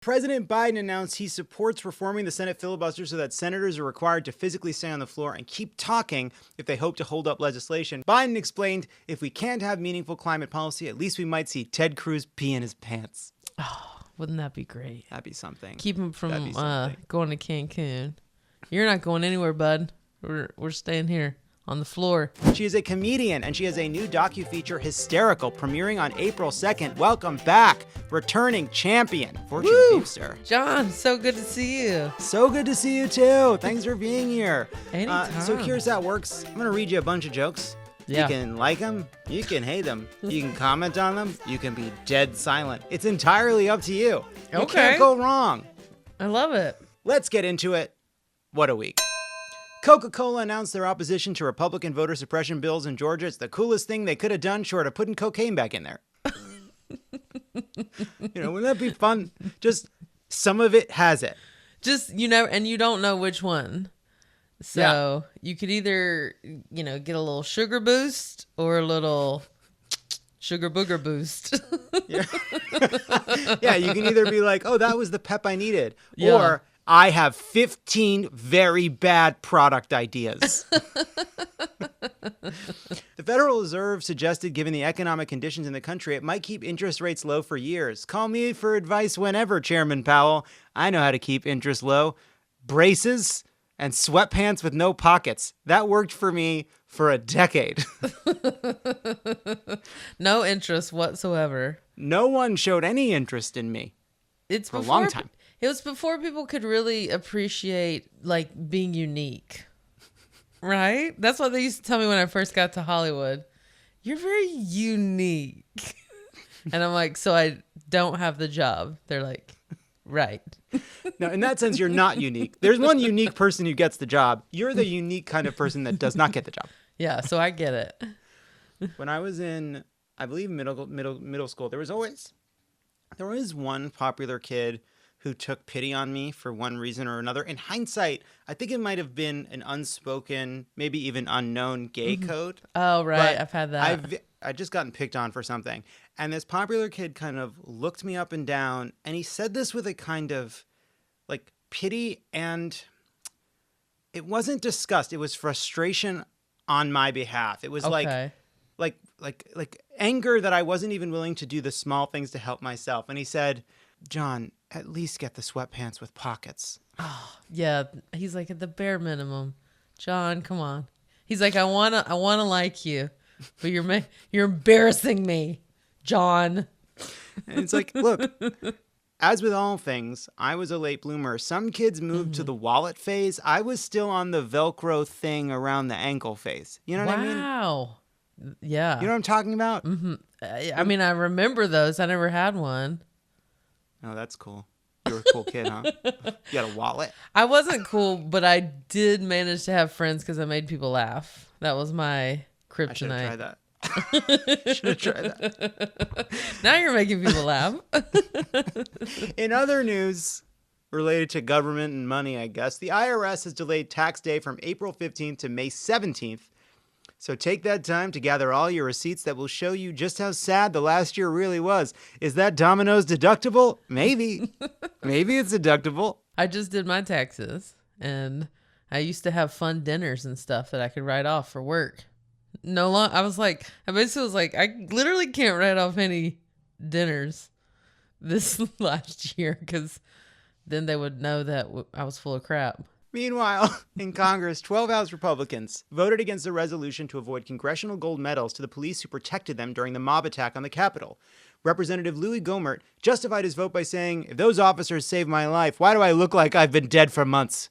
President Biden announced he supports reforming the Senate filibuster so that senators are required to physically stay on the floor and keep talking if they hope to hold up legislation. Biden explained, if we can't have meaningful climate policy, at least we might see Ted Cruz pee in his pants. Oh, wouldn't that be great? That'd be something. Keep him from going to Cancun. You're not going anywhere, bud. We're staying here on the floor. She is a comedian, and she has a new docu-feature, Hysterical, premiering on April 2nd. Welcome back, returning champion, Fortune Feimster. Jon, so good to see you. So good to see you, too. Thanks for being here. Anytime. So here's how it works. I'm going to read you a bunch of jokes. Yeah. You can like them, you can hate them, you can comment on them, you can be dead silent. It's entirely up to you. You can't go wrong. I love it. Let's get into it. What a week. Coca-Cola announced their opposition to Republican voter suppression bills in Georgia. It's the coolest thing they could have done short of putting cocaine back in there. Wouldn't that be fun? Just some of it has it. Just, and you don't know which one. So you could either, get a little sugar boost or a little sugar booger boost. Yeah, you can either be like, oh, that was the pep I needed. Yeah. Or I have 15 very bad product ideas. The Federal Reserve suggested, given the economic conditions in the country, it might keep interest rates low for years. Call me for advice whenever, Chairman Powell. I know how to keep interest low. Braces and sweatpants with no pockets. That worked for me for a decade. No interest whatsoever. No one showed any interest in me for a long time. It was before people could really appreciate, being unique. Right? That's what they used to tell me when I first got to Hollywood. You're very unique. And I'm like, so I don't have the job. They're like, right. No, in that sense, you're not unique. There's one unique person who gets the job. You're the unique kind of person that does not get the job. Yeah, so I get it. When I was in, I believe, middle school, there was always one popular kid who took pity on me for one reason or another. In hindsight, I think it might have been an unspoken, maybe even unknown gay code. Oh, right. But I've had that. I'd just gotten picked on for something. And this popular kid kind of looked me up and down, and he said this with a kind of pity, and it wasn't disgust. It was frustration on my behalf. It was like anger that I wasn't even willing to do the small things to help myself. And he said, Jon, at least get the sweatpants with pockets. Oh, yeah. He's like, at the bare minimum. Jon, come on. He's like, I wanna like you, but you're embarrassing me, Jon. And it's like, look, as with all things, I was a late bloomer. Some kids moved to the wallet phase. I was still on the Velcro thing around the ankle phase. You know what I mean? Wow. Yeah. You know what I'm talking about? Mm-hmm. I mean, I remember those. I never had one. Oh, that's cool. You were a cool kid, huh? You got a wallet? I wasn't cool, but I did manage to have friends because I made people laugh. That was my kryptonite. I should have tried that. Now you're making people laugh. In other news related to government and money, I guess, the IRS has delayed tax day from April 15th to May 17th. So take that time to gather all your receipts that will show you just how sad the last year really was. Is that Domino's deductible? Maybe. Maybe it's deductible. I just did my taxes, and I used to have fun dinners and stuff that I could write off for work. I basically was like, I literally can't write off any dinners this last year because then they would know that I was full of crap. Meanwhile, in Congress, 12 House Republicans voted against a resolution to avoid congressional gold medals to the police who protected them during the mob attack on the Capitol. Representative Louis Gohmert justified his vote by saying, if those officers saved my life, why do I look like I've been dead for months?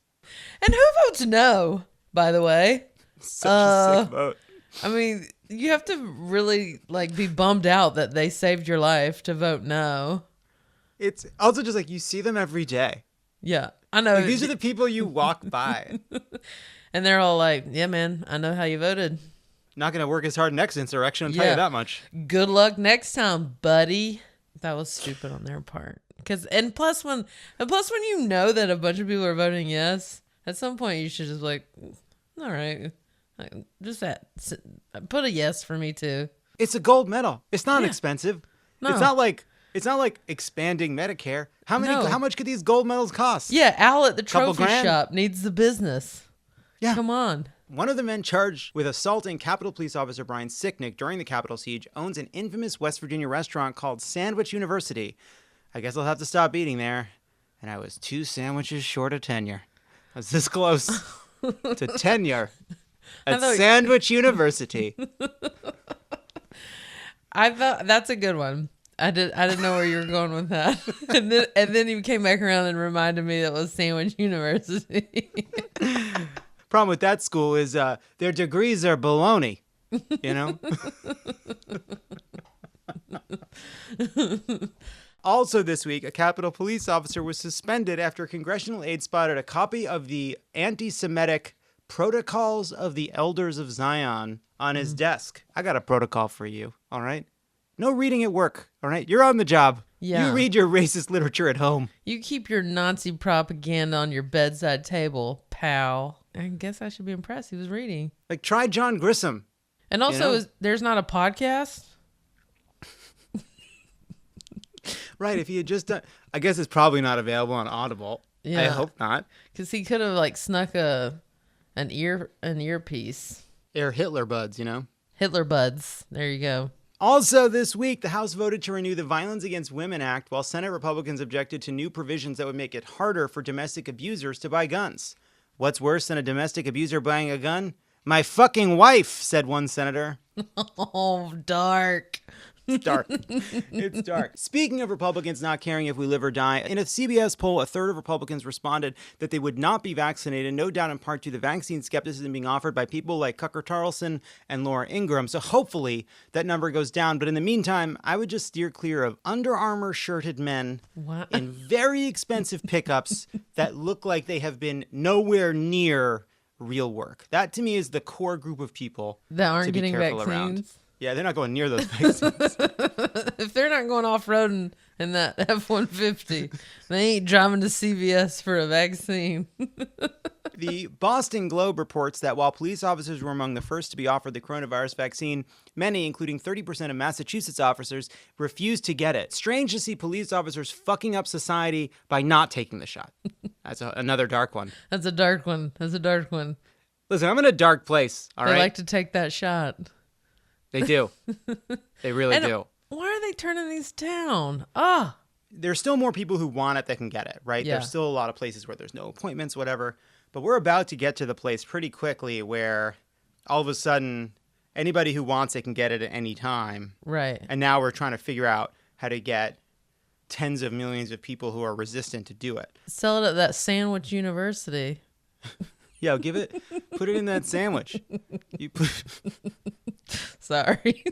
And who votes no, by the way? Such a sick vote. I mean, you have to really be bummed out that they saved your life to vote no. It's also just you see them every day. Yeah, I know. These are the people you walk by. And they're all like, yeah, man, I know how you voted. Not going to work as hard next insurrection, I'll tell you that much. Good luck next time, buddy. That was stupid on their part. Plus when you know that a bunch of people are voting yes, at some point you should just all right, just put a yes for me too. It's a gold medal. It's not expensive. No. It's not like It's not like expanding Medicare. How No. much could these gold medals cost? Yeah, Al at the Couple trophy grand? shop needs the business. Yeah. Come on. One of the men charged with assaulting Capitol Police Officer Brian Sicknick during the Capitol siege owns an infamous West Virginia restaurant called Sandwich University. I guess I'll have to stop eating there. And I was 2 sandwiches short of tenure. I was this close to tenure at Sandwich University. I thought that's a good one. I didn't know where you were going with that. and then you came back around and reminded me that was Sandwich University. Problem with that school is their degrees are baloney, you know? Also this week, a Capitol Police officer was suspended after a congressional aide spotted a copy of the anti-Semitic Protocols of the Elders of Zion on his desk. I got a protocol for you, all right? No reading at work, all right? You're on the job. Yeah. You read your racist literature at home. You keep your Nazi propaganda on your bedside table, pal. I guess I should be impressed. He was reading. Like, try John Grissom. And also, You know? there's not a podcast? Right, if he had just done... I guess it's probably not available on Audible. Yeah. I hope not. Because he could have, like, snuck an earpiece. They're Hitler buds, you know? Hitler buds. There you go. Also this week, the House voted to renew the Violence Against Women Act, while Senate Republicans objected to new provisions that would make it harder for domestic abusers to buy guns. What's worse than a domestic abuser buying a gun? My fucking wife, said one senator. Oh, dark. It's dark. It's dark. Speaking of Republicans not caring if we live or die, in a CBS poll, a third of Republicans responded that they would not be vaccinated, no doubt in part to the vaccine skepticism being offered by people like Tucker Carlson and Laura Ingraham. So hopefully that number goes down. But in the meantime, I would just steer clear of Under Armour shirted men in very expensive pickups that look like they have been nowhere near real work. That to me is the core group of people that aren't to be getting careful vaccines. around. Yeah, they're not going near those vaccines. If they're not going off-roading in that F-150, they ain't driving to CVS for a vaccine. The Boston Globe reports that while police officers were among the first to be offered the coronavirus vaccine, many, including 30% of Massachusetts officers, refused to get it. Strange to see police officers fucking up society by not taking the shot. That's another dark one. That's a dark one. That's a dark one. Listen, I'm in a dark place, all right? They like to take that shot. They do. They really do. Why are they turning these down? There's still more people who want it that can get it, right? Yeah. There's still a lot of places where there's no appointments, whatever. But we're about to get to the place pretty quickly where all of a sudden anybody who wants it can get it at any time. Right. And now we're trying to figure out how to get tens of millions of people who are resistant to do it. Sell it at that Sandwich University. Yo, put it in that sandwich. Sorry.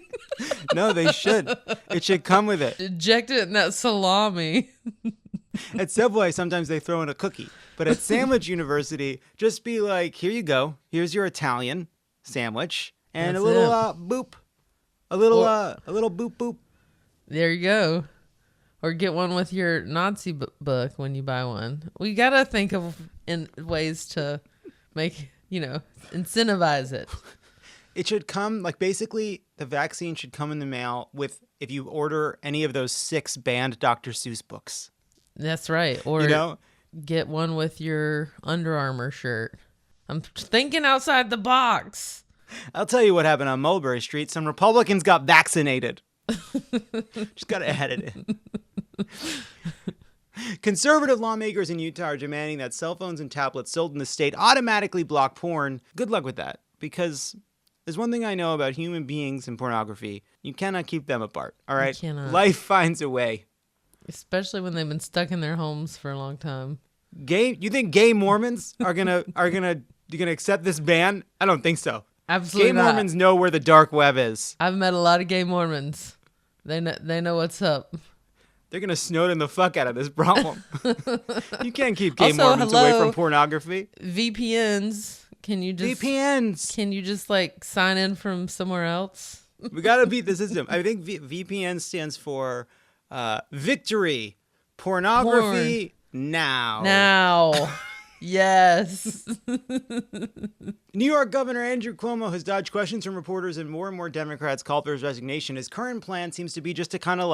No, they should. It should come with it. Inject it in that salami. At Subway, sometimes they throw in a cookie. But at Sandwich University, just be like, here you go. Here's your Italian sandwich. And That's a little it. boop. A little boop boop. There you go. Or get one with your Nazi book when you buy one. We got to think of ways to make, incentivize it. It should come, basically, the vaccine should come in the mail with, if you order any of those 6 banned Dr. Seuss books. That's right. Or get one with your Under Armour shirt. I'm thinking outside the box. I'll tell you what happened on Mulberry Street. Some Republicans got vaccinated. Just got to add it in. Conservative lawmakers in Utah are demanding that cell phones and tablets sold in the state automatically block porn. Good luck with that, because there's one thing I know about human beings and pornography. You cannot keep them apart, all right? You cannot. Life finds a way. Especially when they've been stuck in their homes for a long time. You think gay Mormons are gonna accept this ban? I don't think so. Absolutely Gay not. Mormons know where the dark web is. I've met a lot of gay Mormons. They know what's up. They're going to Snowden the fuck out of this problem. You can't keep gay Also, Mormons away from pornography. VPNs. Can you just VPNs. Can you just sign in from somewhere else? We got to beat the system. I think VPN stands for victory, pornography now. Now. Yes. New York Governor Andrew Cuomo has dodged questions from reporters, and more Democrats called for his resignation. His current plan seems to be just to kind of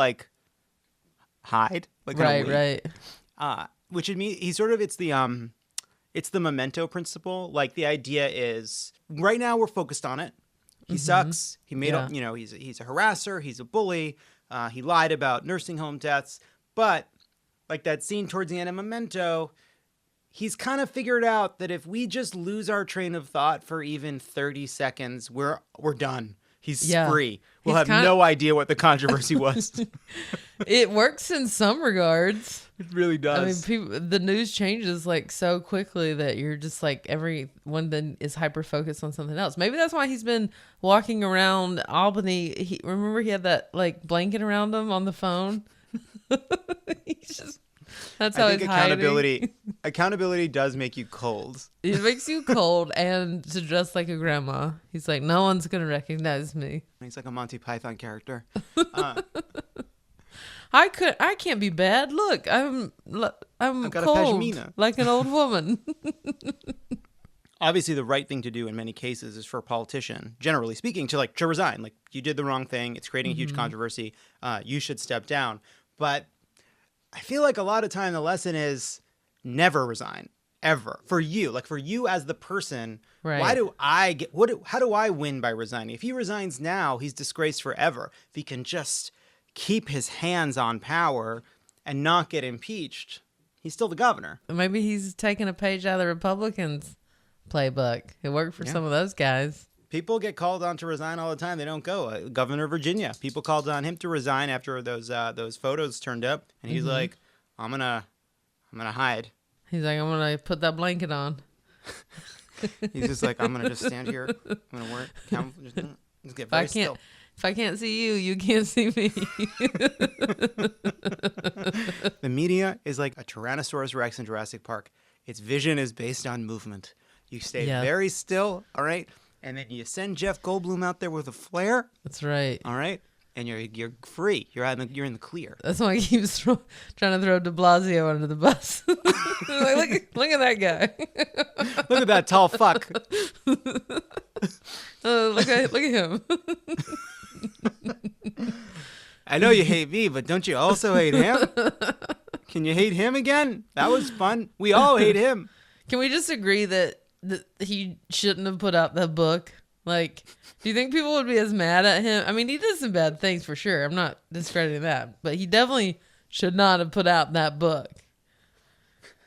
hide, like Right, right. which would mean it's the memento principle. Like the idea is right now we're focused on it. He sucks. He made up, he's a harasser. He's a bully. He lied about nursing home deaths. But like that scene towards the end of Memento, he's kind of figured out that if we just lose our train of thought for even 30 seconds, we're done. He's free. We'll have no idea what the controversy was. It works in some regards. It really does. I mean, the news changes like so quickly that you're just like everyone then is hyper focused on something else. Maybe that's why he's been walking around Albany. Remember he had that like blanket around him on the phone. He's just. That's how he's hiding. Accountability does make you cold. It makes you cold and to dress like a grandma. He's like, no one's going to recognize me. He's like a Monty Python character. I can't be bad. Look, I'm I've got cold, a pashmina. like an old woman. Obviously, the right thing to do in many cases is for a politician, generally speaking, to resign. Like, you did the wrong thing. It's creating a huge controversy. You should step down. But I feel like a lot of time the lesson is never resign, ever. For you as the person, right. How do I win by resigning? If he resigns now, he's disgraced forever. If he can just keep his hands on power and not get impeached, he's still the governor. Maybe he's taking a page out of the Republicans' playbook. It worked for some of those guys. People get called on to resign all the time. They don't go. Governor of Virginia, people called on him to resign after those photos turned up, and he's like, "I'm gonna hide." He's like, "I'm gonna put that blanket on." He's just like, "I'm gonna just stand here. I'm gonna work. Just get very still." If I can't see you, you can't see me. The media is like a Tyrannosaurus Rex in Jurassic Park. Its vision is based on movement. You stay very still, all right? And then you send Jeff Goldblum out there with a flare. That's right. All right? And you're free. You're in the clear. That's why he keeps trying to throw de Blasio under the bus. Like, look at that guy. Look at that tall fuck. Look at him. I know you hate me, but don't you also hate him? Can you hate him again? That was fun. We all hate him. Can we just agree that he shouldn't have put out that book? Like, do you think people would be as mad at him? I mean, he did some bad things for sure. I'm not discrediting that, but he definitely should not have put out that book.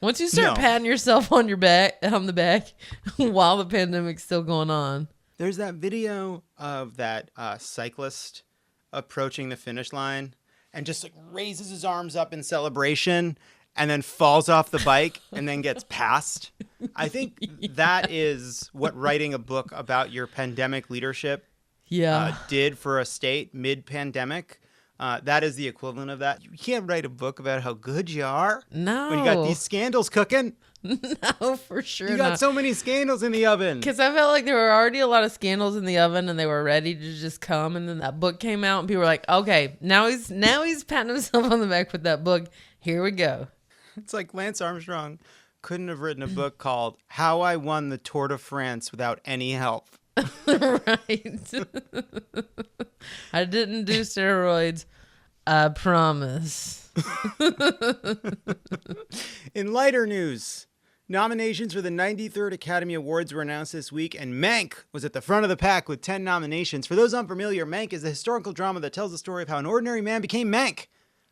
Once you start patting yourself on the back while the pandemic's still going on. There's that video of that cyclist approaching the finish line and just like raises his arms up in celebration and then falls off the bike and then gets passed. I think that is what writing a book about your pandemic leadership did for a state mid-pandemic. That is the equivalent of that. You can't write a book about how good you are. No. When you got these scandals cooking. No, for sure You got so many scandals in the oven. Because I felt like there were already a lot of scandals in the oven and they were ready to just come. And then that book came out and people were like, okay, now he's patting himself on the back with that book. Here we go. It's like Lance Armstrong couldn't have written a book called How I Won the Tour de France Without Any Help. Right. I didn't do steroids. I promise. In lighter news, nominations for the 93rd Academy Awards were announced this week, and Mank was at the front of the pack with 10 nominations. For those unfamiliar, Mank is a historical drama that tells the story of how an ordinary man became Mank,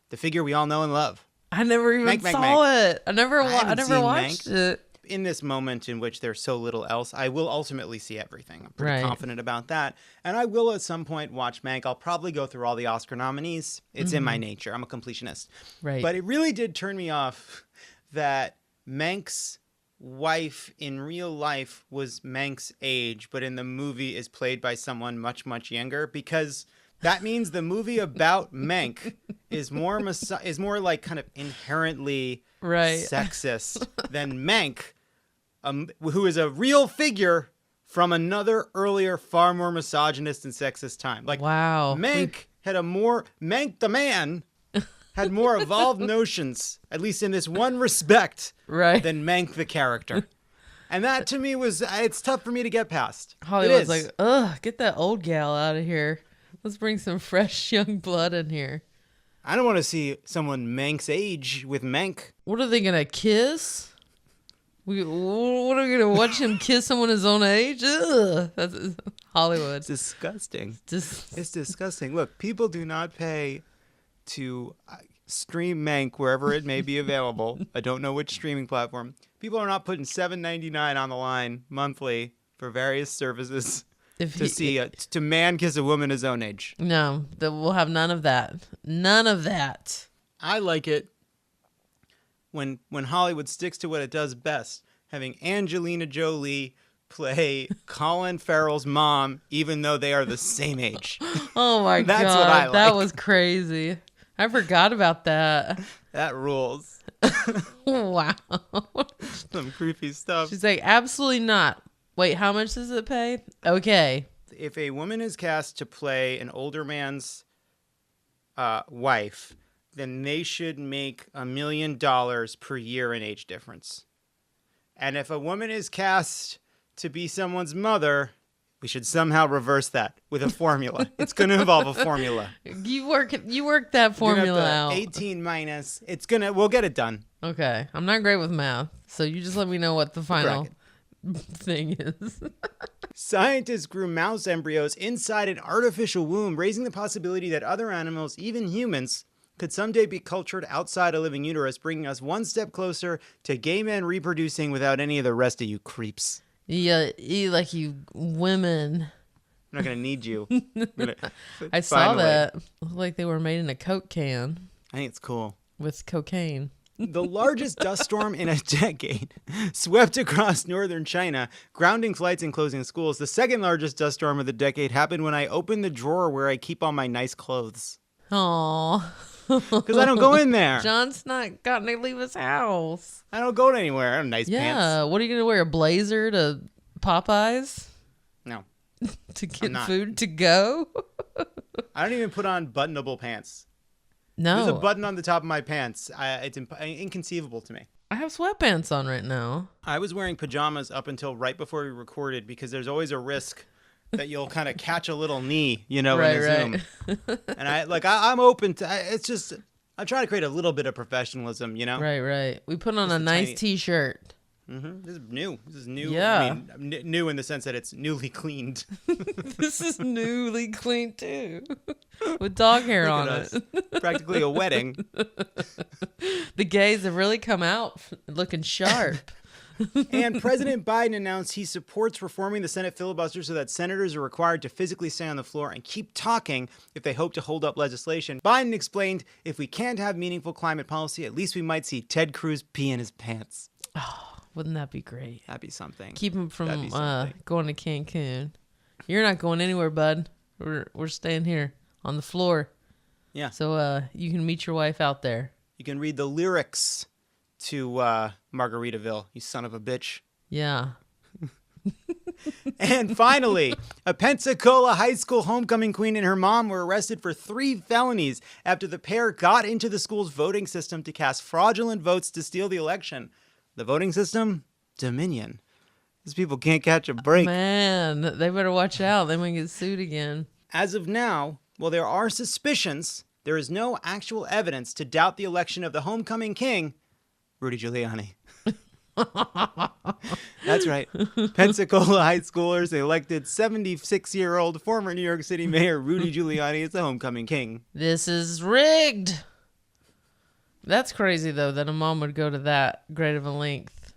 the figure we all know and love. I never even saw it. I never watched it. In this moment in which there's so little else, I will ultimately see everything. I'm pretty confident about that. And I will at some point watch Mank. I'll probably go through all the Oscar nominees. It's in my nature. I'm a completionist. Right. But it really did turn me off that Mank's wife in real life was Mank's age, but in the movie is played by someone much, much younger, because that means the movie about Mank is more like kind of inherently sexist than Mank, who is a real figure from another earlier, far more misogynist and sexist time. Like, wow, Mank Mank the man had more evolved notions, at least in this one respect, than Mank the character. And that to me it's tough for me to get past. Hollywood's like, ugh, get that old gal out of here. Let's bring some fresh young blood in here. I don't want to see someone Mank's age with Mank. What are they gonna kiss? What are we gonna watch him kiss someone his own age? Ugh, that's Hollywood. It's disgusting. Just It's disgusting. Look, people do not pay to stream Mank wherever it may be available. I don't know which streaming platform. People are not putting $7.99 on the line monthly for various services to man kiss a woman his own age. No, we'll have none of that. None of that. I like it when Hollywood sticks to what it does best, having Angelina Jolie play Colin Farrell's mom, even though they are the same age. Oh my That's God, what I like. That was crazy. I forgot about that. That rules. Wow. Some creepy stuff. She's like, absolutely not. Wait, how much does it pay? Okay. If a woman is cast to play an older man's wife, then they should make $1 million per year in age difference. And if a woman is cast to be someone's mother, we should somehow reverse that with a formula. It's going to involve a formula. You work that formula out. 18 minus. We'll get it done. Okay. I'm not great with math, so you just let me know what the final thing is. Scientists grew mouse embryos inside an artificial womb, raising the possibility that other animals, even humans, could someday be cultured outside a living uterus, bringing us one step closer to gay men reproducing without any of the rest of you creeps. Yeah, you women. I'm not going to need you. I saw that. Looked like they were made in a Coke can. I think it's cool. With cocaine. The largest dust storm in a decade swept across northern China, grounding flights and closing schools. The second largest dust storm of the decade happened when I opened the drawer where I keep all my nice clothes. Aww. Because I don't go in there. John's not gotten to leave his house. I don't go anywhere. I have nice pants. Yeah. What are you going to wear? A blazer to Popeyes? No. To get food to go? I don't even put on buttonable pants. No. There's a button on the top of my pants. It's inconceivable to me. I have sweatpants on right now. I was wearing pajamas up until right before we recorded because there's always a risk that you'll kind of catch a little knee, in a Zoom. And I'm open to it's just I try to create a little bit of professionalism, Right. We put on a nice t-shirt. Mm-hmm. This is new. Yeah. I mean, new in the sense that it's newly cleaned. This is newly cleaned too, with dog hair on it. Practically a wedding. The gays have really come out looking sharp. And President Biden announced he supports reforming the Senate filibuster so that senators are required to physically stay on the floor and keep talking if they hope to hold up legislation. Biden explained, if we can't have meaningful climate policy, at least we might see Ted Cruz pee in his pants. Oh, wouldn't that be great? That'd be something. Keep him from going to Cancun. You're not going anywhere, bud. We're staying here on the floor. Yeah. So you can meet your wife out there. You can read the lyrics to Margaritaville, you son of a bitch. Yeah. And finally, a Pensacola high school homecoming queen and her mom were arrested for 3 felonies after the pair got into the school's voting system to cast fraudulent votes to steal the election. The voting system? Dominion. These people can't catch a break. Man, they better watch out. They might get sued again. As of now, while there are suspicions, there is no actual evidence to doubt the election of the homecoming king, Rudy Giuliani. That's right. Pensacola high schoolers elected 76-year-old former New York City Mayor Rudy Giuliani as the homecoming king. This is rigged. That's crazy, though, that a mom would go to that great of a length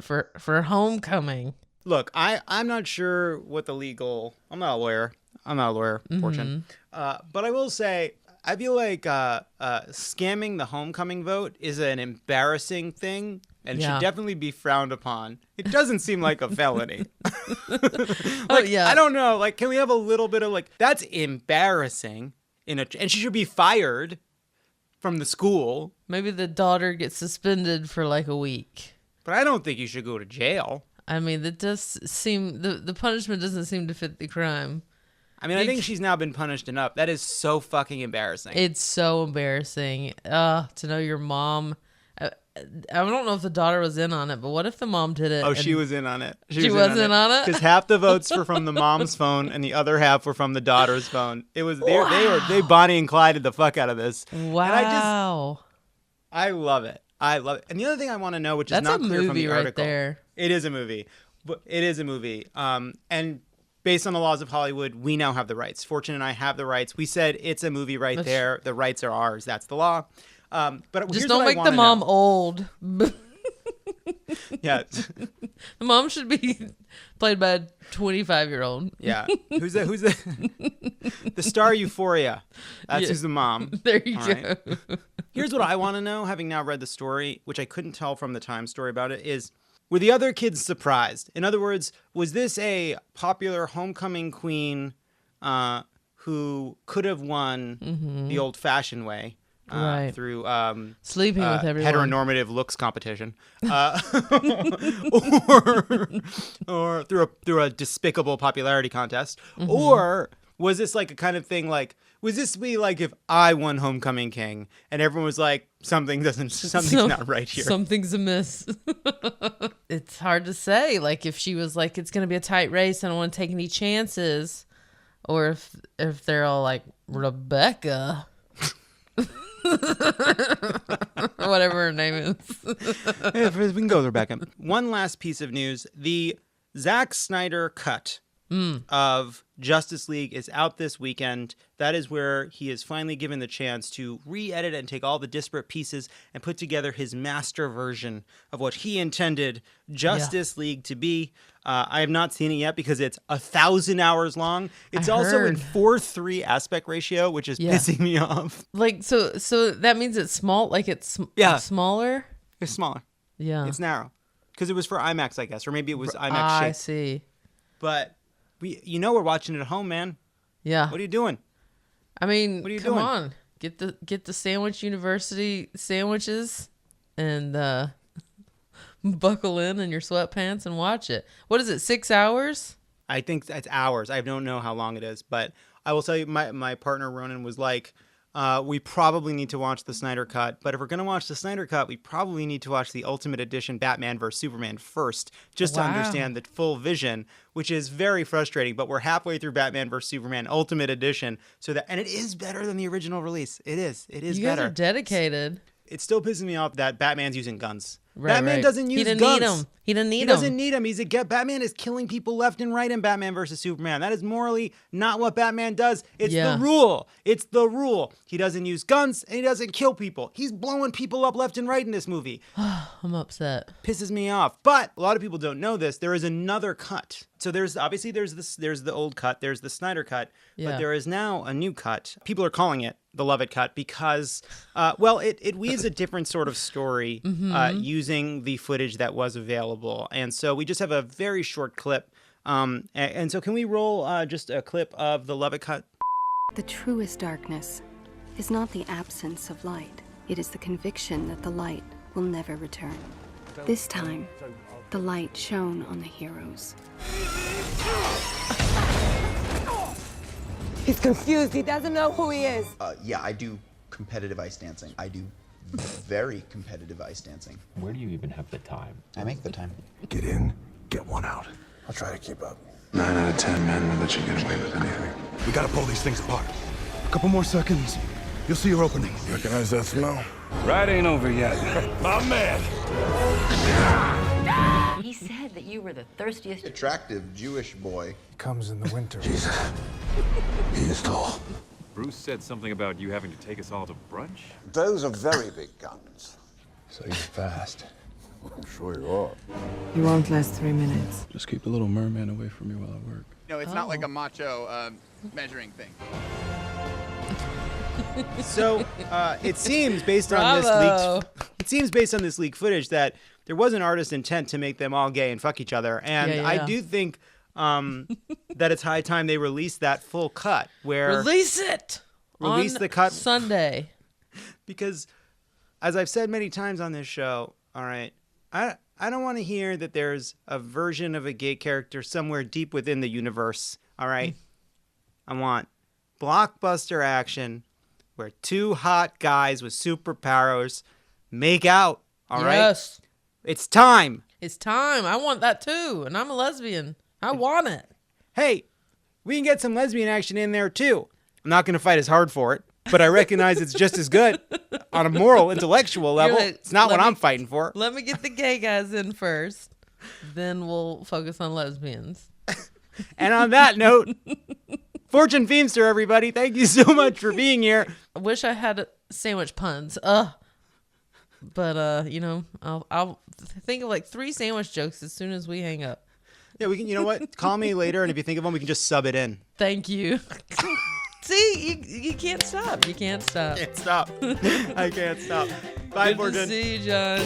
for homecoming. Look, I'm not sure what the legal... I'm not a lawyer, Fortune. But I will say... I feel like scamming the homecoming vote is an embarrassing thing and should definitely be frowned upon. It doesn't seem like a felony. I don't know. Can we have a little bit of that's embarrassing and she should be fired from the school. Maybe the daughter gets suspended for a week. But I don't think you should go to jail. I mean, that does seem the punishment doesn't seem to fit the crime. I mean, I think she's now been punished enough. That is so fucking embarrassing. It's so embarrassing. To know your mom. I don't know if the daughter was in on it, but what if the mom did it? Oh, she was in on it. She was in on it? Because half the votes were from the mom's phone and the other half were from the daughter's phone. It was they Bonnie and Clyde the fuck out of this. Wow. And I love it. I love it. And the other thing I want to know, which is not clear from the article. There. It is a movie. But it is a movie. And based on the laws of Hollywood, we now have the rights. Fortune and I have the rights. We said it's a movie right there. The rights are ours. That's the law. But just don't make the mom old. Yeah. The mom should be played by a 25-year-old. Yeah. Who's the star Euphoria? That's who's the mom. There you go. Right? Here's what I want to know, having now read the story, which I couldn't tell from the Time story about it, is were the other kids surprised? In other words, was this a popular homecoming queen who could have won the old-fashioned way? Right. Through sleeping with everyone, heteronormative looks competition, or through a despicable popularity contest, or was this like a kind of thing like was this be like if I won homecoming king and everyone was like something's not right here, something's amiss. It's hard to say. Like if she was like it's gonna be a tight race, I don't want to take any chances, or if they're all like Rebecca. Whatever her name is. Yeah, we can go with Rebecca. One last piece of news. The Zack Snyder cut of Justice League is out this weekend. That is where he is finally given the chance to re-edit and take all the disparate pieces and put together his master version of what he intended Justice League to be. I have not seen it yet because it's 1,000 hours long. It's also in 4:3 aspect ratio, which is pissing me off. Like so that means it's small. Like it's smaller. It's smaller. Yeah, it's narrow because it was for IMAX, I guess, or maybe it was IMAX. I see. But we're watching it at home, man. Yeah. What are you doing? I mean, what are you come doing? on, get the Sandwich University sandwiches and buckle in your sweatpants and watch it. What is it? 6 hours? I think it's hours. I don't know how long it is, but I will tell you, my partner Ronan was like, we probably need to watch the Snyder Cut, but if we're going to watch the Snyder Cut, we probably need to watch the Ultimate Edition Batman vs. Superman first, just to understand the full vision, which is very frustrating, but we're halfway through Batman vs. Superman Ultimate Edition, and it is better than the original release. It is better. You guys are dedicated. It still pisses me off that Batman's using guns. Right, Batman doesn't use guns. He didn't need them. He doesn't need them. Batman is killing people left and right in Batman versus Superman. That is morally not what Batman does. It's the rule. It's the rule. He doesn't use guns and he doesn't kill people. He's blowing people up left and right in this movie. I'm upset. Pisses me off. But a lot of people don't know this. There is another cut. So there's the old cut. There's the Snyder cut. Yeah. But there is now a new cut. People are calling it the Lovett Cut because, it weaves a different sort of story using the footage that was available. And so we just have a very short clip. And so can we roll just a clip of the Lovett Cut? The truest darkness is not the absence of light. It is the conviction that the light will never return. This time, the light shone on the heroes. He's confused. He doesn't know who he is. Yeah, I do competitive ice dancing. I do very competitive ice dancing. Where do you even have the time? I make the time. Get in, get one out. I'll try to keep up. 9 out of 10 men will let you get away with anything. We gotta pull these things apart. A couple more seconds. You'll see your opening. You recognize that smell? Ride ain't over yet. My man! He said that you were the thirstiest. Attractive Jewish boy. He comes in the winter. Jesus. He is tall. Bruce said something about you having to take us all to brunch? Those are very big guns. So you're fast. I'm sure you are. You won't last 3 minutes. Just keep the little merman away from me while I work. No, it's not like a macho measuring thing. So it seems based on this leaked footage that there was an artist's intent to make them all gay and fuck each other, and I do think that it's high time they release that full cut. Release the cut Sunday, because as I've said many times on this show, all right, I don't want to hear that there's a version of a gay character somewhere deep within the universe. All right, I want blockbuster action where two hot guys with superpowers make out All right? Yes. It's time. It's time. I want that too. And I'm a lesbian. I want it. Hey, we can get some lesbian action in there too. I'm not going to fight as hard for it, but I recognize it's just as good on a moral, intellectual level. Like, It's not what I'm fighting for. Let me get the gay guys in first. Then we'll focus on lesbians. And on that note, Fortune Feimster, everybody, thank you so much for being here. I wish I had sandwich puns. But you know, I'll think of like 3 sandwich jokes as soon as we hang up. Yeah, we can. You know what? Call me later, and if you think of them, we can just sub it in. Thank you. See, you can't stop. You can't stop. I can't stop. I can't stop. Bye, Good Fortune. to see you, John.